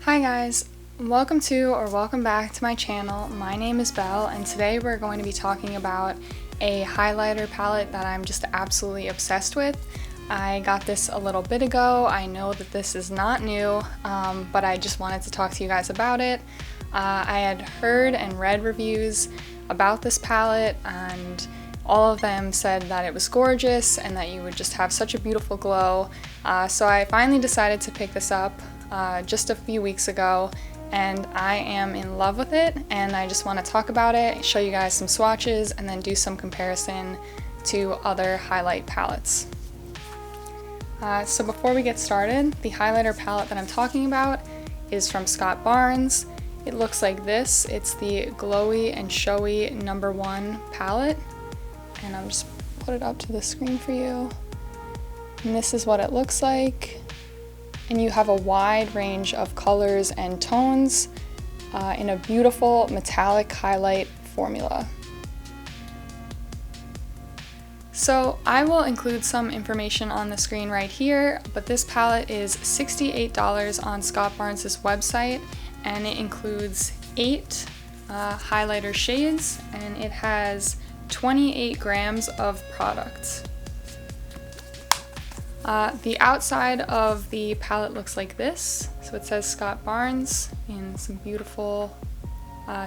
Hi guys, welcome back to my channel. My name is Belle and today we're going to be talking about a highlighter palette that I'm just absolutely obsessed with. I got this a little bit ago. I know that this is not new, but I just wanted to talk to you guys about it. I had heard and read reviews about this palette and all of them said that it was gorgeous and that you would just have such a beautiful glow. So I finally decided to pick this up just a few weeks ago, and I am in love with it, and I just want to talk about it, show you guys some swatches, and then do some comparison to other highlight palettes. So before we get started, the highlighter palette that I'm talking about is from Scott Barnes. It looks like this. It's the Glowy and Showy #1 palette, and I'm just put it up to the screen for you. And this is what it looks like. And you have a wide range of colors and tones in a beautiful metallic highlight formula. So I will include some information on the screen right here, but this palette is $68 on Scott Barnes' website, and it includes 8 highlighter shades, and it has 28 grams of product. The outside of the palette looks like this. So it says Scott Barnes in some beautiful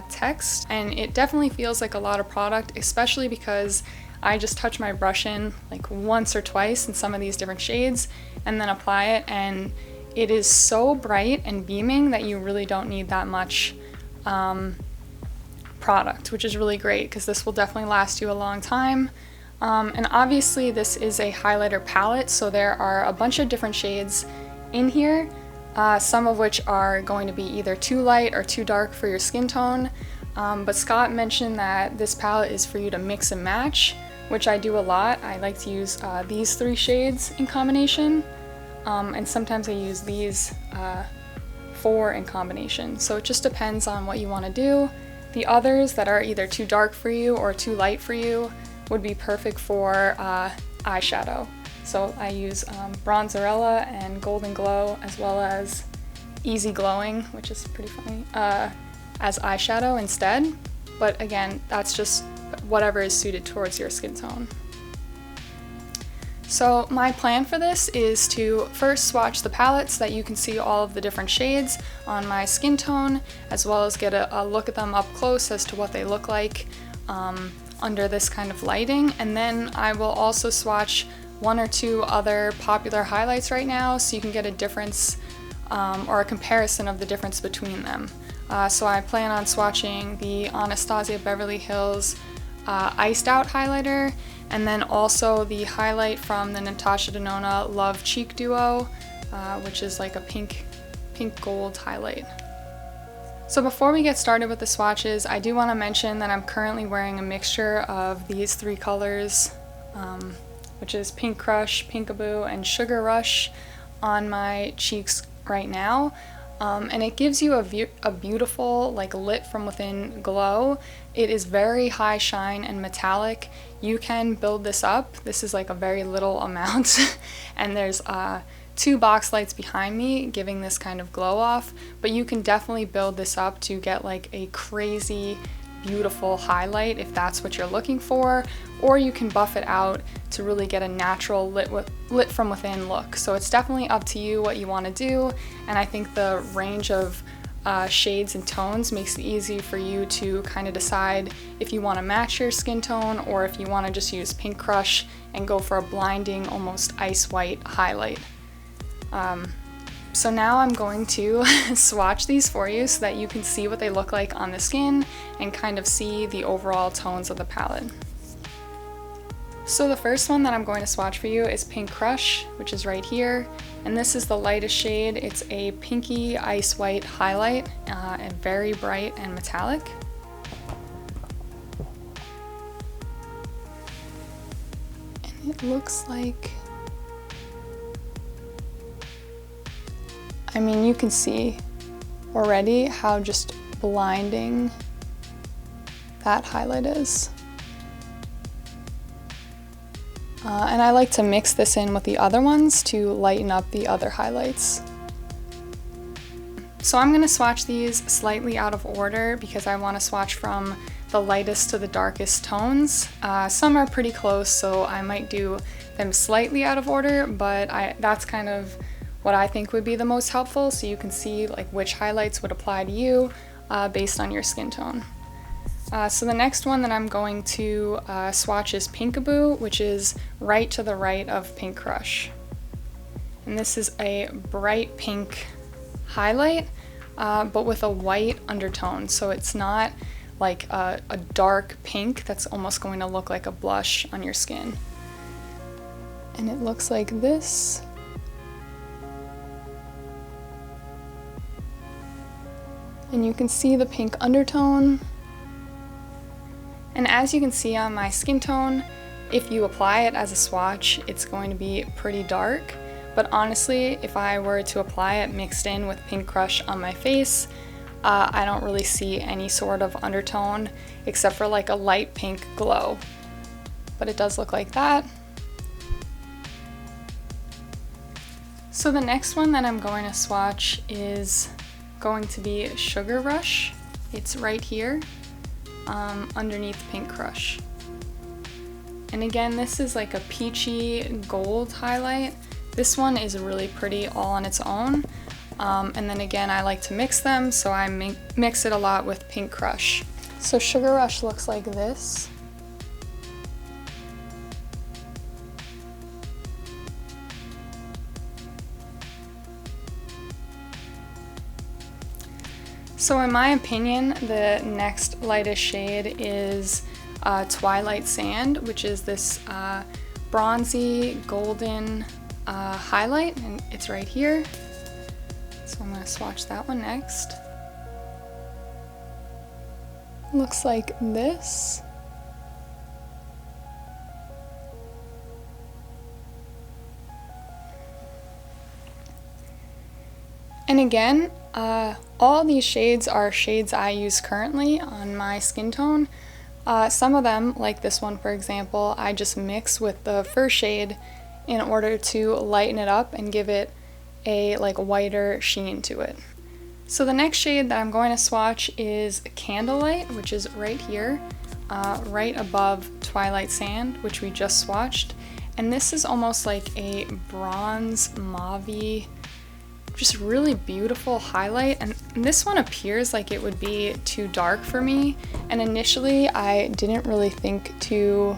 text, and it definitely feels like a lot of product, especially because I just touch my brush in like once or twice in some of these different shades and then apply it, and it is so bright and beaming that you really don't need that much product, which is really great because this will definitely last you a long time. And obviously this is a highlighter palette, so there are a bunch of different shades in here, some of which are going to be either too light or too dark for your skin tone, but Scott mentioned that this palette is for you to mix and match, which I do a lot. I like to use these 3 shades in combination, and sometimes I use these 4 in combination, so it just depends on what you want to do. The others that are either too dark for you or too light for you would be perfect for eyeshadow. So I use Bronzerella and Golden Glow, as well as Easy Glowing, which is pretty funny, as eyeshadow instead. But again, that's just whatever is suited towards your skin tone. So my plan for this is to first swatch the palettes so that you can see all of the different shades on my skin tone, as well as get a look at them up close as to what they look like under this kind of lighting. And then I will also swatch 1 or 2 other popular highlights right now so you can get a difference or a comparison of the difference between them. So I plan on swatching the Anastasia Beverly Hills Iced Out Highlighter, and then also the highlight from the Natasha Denona Love Cheek Duo, which is like a pink gold highlight. So before we get started with the swatches, I do want to mention that I'm currently wearing a mixture of these 3 colors, which is Pink Crush, Pinkaboo, and Sugar Rush on my cheeks right now. And it gives you a beautiful, like, lit from within glow. It is very high shine and metallic. You can build this up. This is like a very little amount, and there's 2 box lights behind me giving this kind of glow off, but you can definitely build this up to get like a crazy beautiful highlight if that's what you're looking for, or you can buff it out to really get a natural lit from within look. So it's definitely up to you what you want to do, and I think the range of shades and tones makes it easy for you to kind of decide if you want to match your skin tone or if you want to just use Pink Crush and go for a blinding, almost ice white highlight. So now I'm going to swatch these for you so that you can see what they look like on the skin and kind of see the overall tones of the palette. So the first one that I'm going to swatch for you is Pink Crush, which is right here, and this is the lightest shade. It's a pinky ice white highlight, and very bright and metallic. And it looks like, I mean, you can see already how just blinding that highlight is. And I like to mix this in with the other ones to lighten up the other highlights. So I'm going to swatch these slightly out of order because I want to swatch from the lightest to the darkest tones. Some are pretty close, so I might do them slightly out of order, but that's kind of what I think would be the most helpful, so you can see like which highlights would apply to you based on your skin tone. So the next one that I'm going to swatch is Pinkaboo, which is right to the right of Pink Crush. And this is a bright pink highlight, but with a white undertone, so it's not like a dark pink that's almost going to look like a blush on your skin. And it looks like this. And you can see the pink undertone. And as you can see on my skin tone, if you apply it as a swatch, it's going to be pretty dark. But honestly, if I were to apply it mixed in with Pink Crush on my face, I don't really see any sort of undertone except for like a light pink glow. But it does look like that. So the next one that I'm going to swatch is going to be Sugar Rush. It's right here underneath Pink Crush. And again, this is like a peachy gold highlight. This one is really pretty all on its own. And then again, I like to mix them, so I mix it a lot with Pink Crush. So Sugar Rush looks like this. So in my opinion, the next lightest shade is Twilight Sand, which is this bronzy golden highlight, and it's right here. So I'm going to swatch that one next. Looks like this. And again, all these shades are shades I use currently on my skin tone. Some of them, like this one for example, I just mix with the first shade in order to lighten it up and give it a like whiter sheen to it. So the next shade that I'm going to swatch is Candlelight, which is right here, right above Twilight Sand, which we just swatched. And this is almost like a bronze mauve-y, just really beautiful highlight, and this one appears like it would be too dark for me, and initially I didn't really think to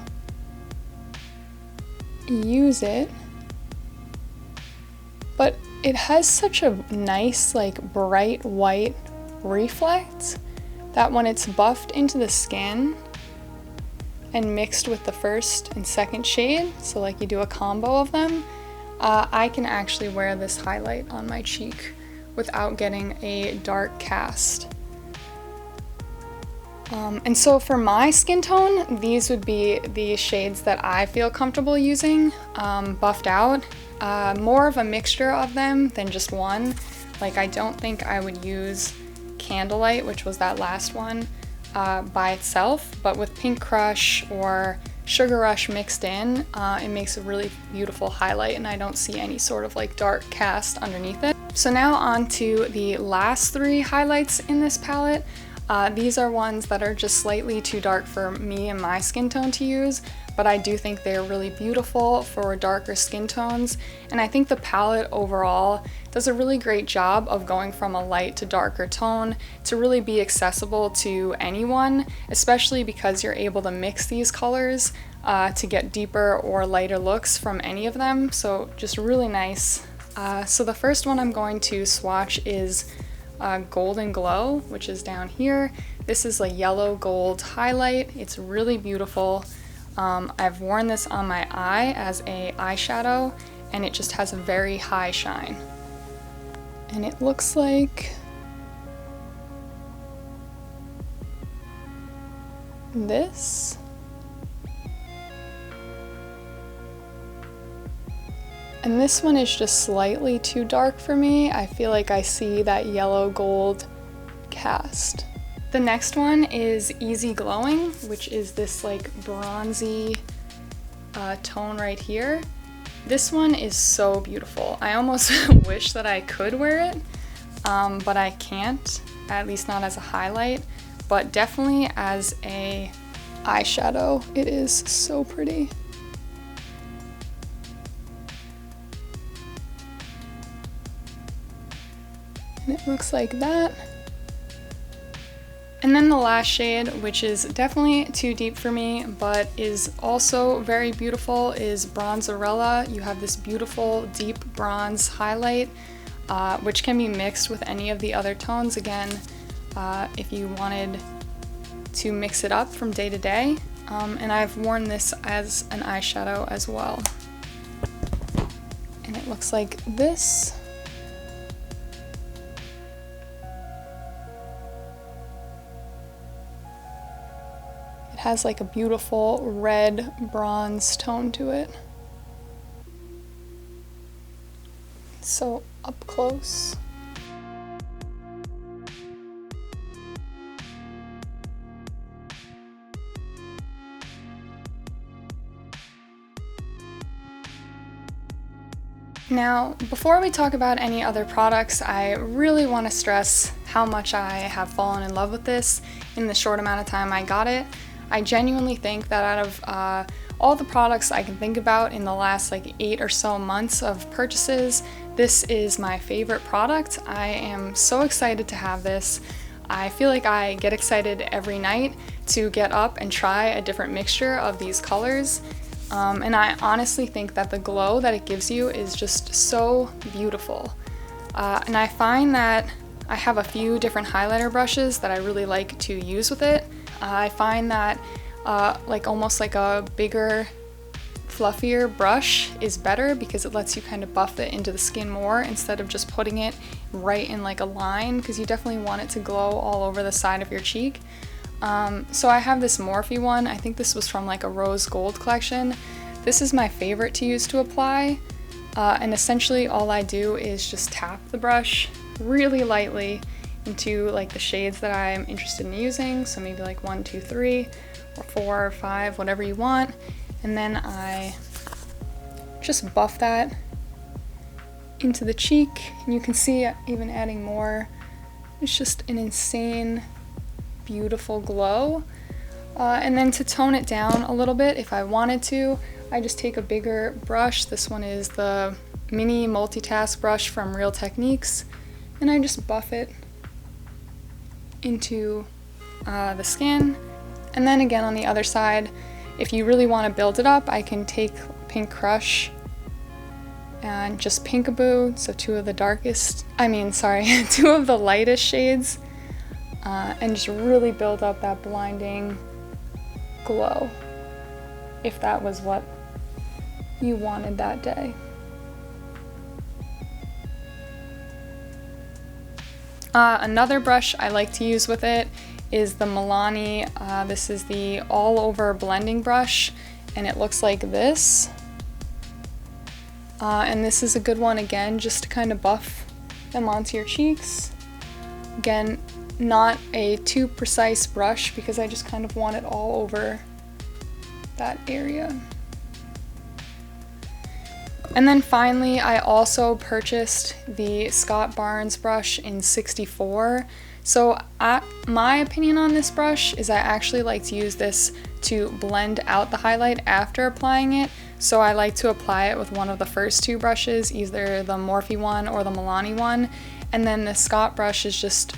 use it, but it has such a nice like bright white reflect that when it's buffed into the skin and mixed with the first and second shade, so like you do a combo of them, I can actually wear this highlight on my cheek without getting a dark cast. And so for my skin tone, these would be the shades that I feel comfortable using, buffed out. More of a mixture of them than just one. Like I don't think I would use Candlelight, which was that last one, by itself, but with Pink Crush or Sugar Rush mixed in, it makes a really beautiful highlight, and I don't see any sort of like dark cast underneath it. So now on to the last three highlights in this palette. These are ones that are just slightly too dark for me and my skin tone to use, but I do think they're really beautiful for darker skin tones, and I think the palette overall does a really great job of going from a light to darker tone to really be accessible to anyone, especially because you're able to mix these colors to get deeper or lighter looks from any of them, so just really nice. So the first one I'm going to swatch is Golden Glow, which is down here. This is a yellow gold highlight. It's really beautiful. I've worn this on my eye as a eyeshadow, and it just has a very high shine. And it looks like this. And this one is just slightly too dark for me. I feel like I see that yellow gold cast. The next one is Easy Glowing, which is this like bronzy tone right here. This one is so beautiful. I almost wish that I could wear it, but I can't, at least not as a highlight, but definitely as a eyeshadow. It is so pretty. And it looks like that. And then the last shade, which is definitely too deep for me, but is also very beautiful, is Bronzerella. You have this beautiful deep bronze highlight, which can be mixed with any of the other tones. Again, if you wanted to mix it up from day to day. And I've worn this as an eyeshadow as well. And it looks like this. It has like a beautiful red bronze tone to it. So up close. Now, before we talk about any other products, I really want to stress how much I have fallen in love with this in the short amount of time I got it. I genuinely think that out of all the products I can think about in the last like 8 or so months of purchases, this is my favorite product. I am so excited to have this. I feel like I get excited every night to get up and try a different mixture of these colors. And I honestly think that the glow that it gives you is just so beautiful. And I find that I have a few different highlighter brushes that I really like to use with it. I find that like almost like a bigger, fluffier brush is better because it lets you kind of buff it into the skin more instead of just putting it right in like a line, because you definitely want it to glow all over the side of your cheek. So I have this Morphe one. I think this was from like a rose gold collection. This is my favorite to use to apply. And essentially all I do is just tap the brush really lightly into like the shades that I'm interested in using. So maybe like 1, 2, 3, or 4 or 5, whatever you want. And then I just buff that into the cheek. And you can see even adding more. It's just an insane, beautiful glow. And then to tone it down a little bit, if I wanted to, I just take a bigger brush. This one is the mini multitask brush from Real Techniques, and I just buff it into the skin. And then again on the other side, if you really want to build it up, I can take Pink Crush and just Pinkaboo, so two of the lightest shades, and just really build up that blinding glow, if that was what you wanted that day. Another brush I like to use with it is the Milani. This is the all over blending brush, and it looks like this. And this is a good one again, just to kind of buff them onto your cheeks. Again, not a too precise brush because I just kind of want it all over that area. And then finally, I also purchased the Scott Barnes brush in 64. So my opinion on this brush is I actually like to use this to blend out the highlight after applying it. So I like to apply it with one of the first two brushes, either the Morphe one or the Milani one. And then the Scott brush is just,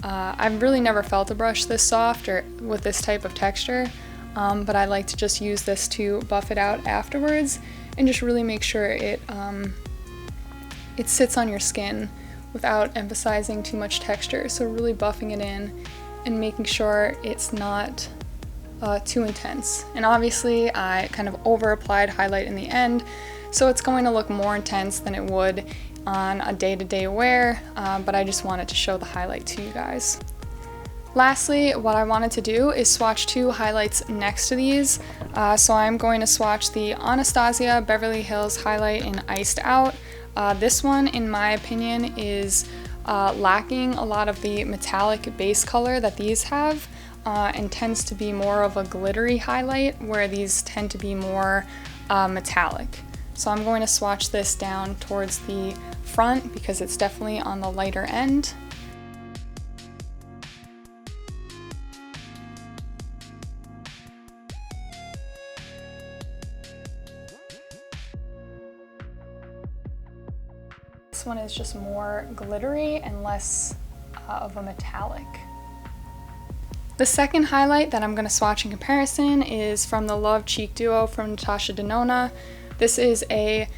I've really never felt a brush this soft or with this type of texture, but I like to just use this to buff it out afterwards and just really make sure it sits on your skin without emphasizing too much texture. So really buffing it in and making sure it's not too intense. And obviously I kind of over applied highlight in the end, so it's going to look more intense than it would on a day-to-day wear, but I just wanted to show the highlight to you guys. Lastly, what I wanted to do is swatch two highlights next to these. So I'm going to swatch the Anastasia Beverly Hills highlight in Iced Out. This one, in my opinion, is lacking a lot of the metallic base color that these have, and tends to be more of a glittery highlight, where these tend to be more metallic. So I'm going to swatch this down towards the front because it's definitely on the lighter end. This one is just more glittery and less of a metallic. The second highlight that I'm going to swatch in comparison is from the Love Cheek Duo from Natasha Denona. This is a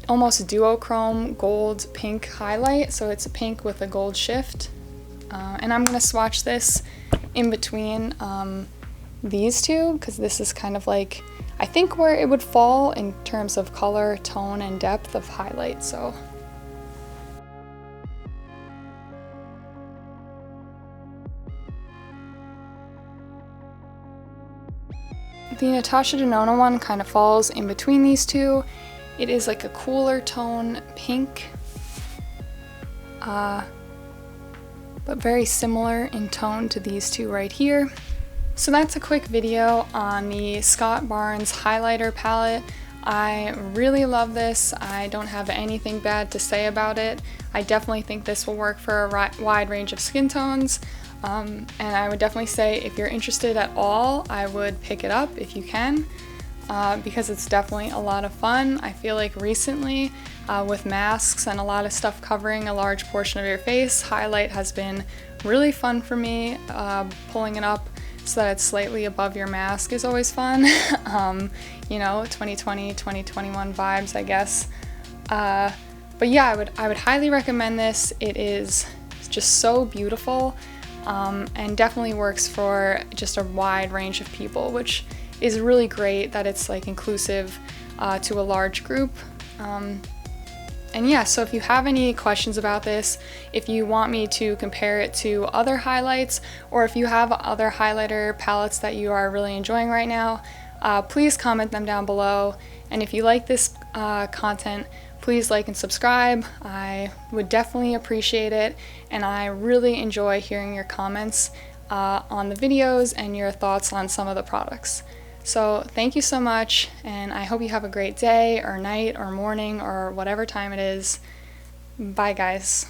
almost duochrome gold pink highlight, so it's a pink with a gold shift. And I'm going to swatch this in between these two because this is kind of like, I think, where it would fall in terms of color, tone, and depth of highlight. So the Natasha Denona one kind of falls in between these two. It is like a cooler tone pink, but very similar in tone to these two right here. So that's a quick video on the Scott Barnes highlighter palette. I really love this. I don't have anything bad to say about it. I definitely think this will work for a wide range of skin tones. And I would definitely say if you're interested at all, I would pick it up if you can, because it's definitely a lot of fun. I feel like recently, with masks and a lot of stuff covering a large portion of your face, highlight has been really fun for me. Pulling it up so that it's slightly above your mask is always fun. You know, 2020, 2021 vibes, I guess. But yeah, I would highly recommend this. It is just so beautiful. And definitely works for just a wide range of people, which is really great that it's like inclusive to a large group. And yeah, so if you have any questions about this, if you want me to compare it to other highlights, or if you have other highlighter palettes that you are really enjoying right now, please comment them down below. And if you like this content, please like and subscribe. I would definitely appreciate it, and I really enjoy hearing your comments on the videos and your thoughts on some of the products. So thank you so much, and I hope you have a great day or night or morning or whatever time it is. Bye guys.